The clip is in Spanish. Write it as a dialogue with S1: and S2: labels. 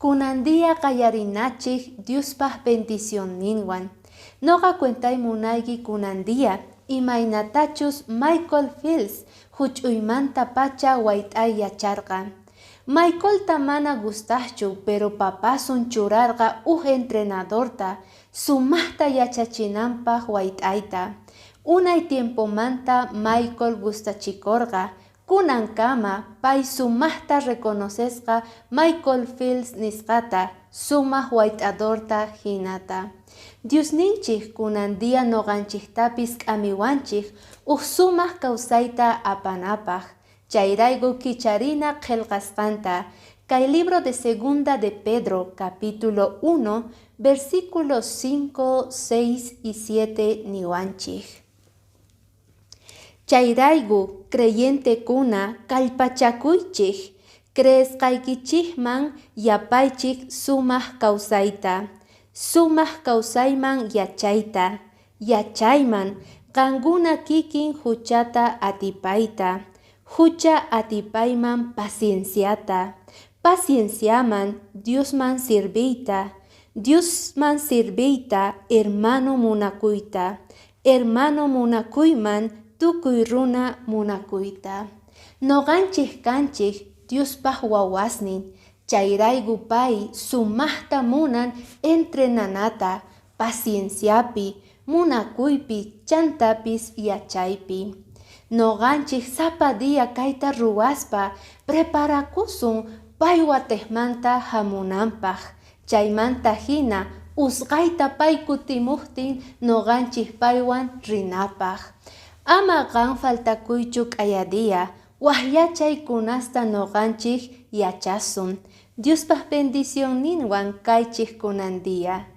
S1: kunandia qallarinachik Diospaj bendición ninwan. Noqa cuentay munayki kunandia imaynatachus Michael Phelps huch'uymanta pacha wayt'ay yacharqa. Michaelta mana gustahchu pero papasun churarqa entrenadorta sumaqta yachachinanpaq wayt'ayta. Unay tiempomanta Michael gustachikorqa kunankama pay sumaqta reconocerqa Michael Phelps nisqata sumaq wayt'adorta hinata. Diosninchik kunandia noqanchiktapis k'amiwanchik sumaq kawsayta apanapaq. Chayrayku kicharina qillqasqanta kay libro de Segunda de Pedro capítulo 1 versículos 5, 6 y 7 niwanchik. Chayrayku creyente kuna kallpachakuychik creesqaykichikman yapaychik sumaq kawsayta. Sumaq kawsayman yachayta. Yachayman qankuna kikin huchata atipayta. Hucha atipayman pacienciata. Pacienciaman Diosman sirviyta. Diosman sirviyta hermano munakuyta. Hermano munakuyman tukuy runa munakuyta. Noqanchik kanchik Diospaj wawasnin. Chayrayku pay sumaqta munan entrenanata, pacienciapi, munakuypi, chantapis yachaypi. Noqanchik sapa dia kayta ruwaspa preparakusun pay watejmanta hamunanpaq. Chaymanta hina usqayta pay kutimuqtin noqanchik paywan rinapaq. Ama qan faltakuychu k'aya dia wahyachay kunasta noqanchik yachasun. Diospaj bendición ninwan kaychik kunandia.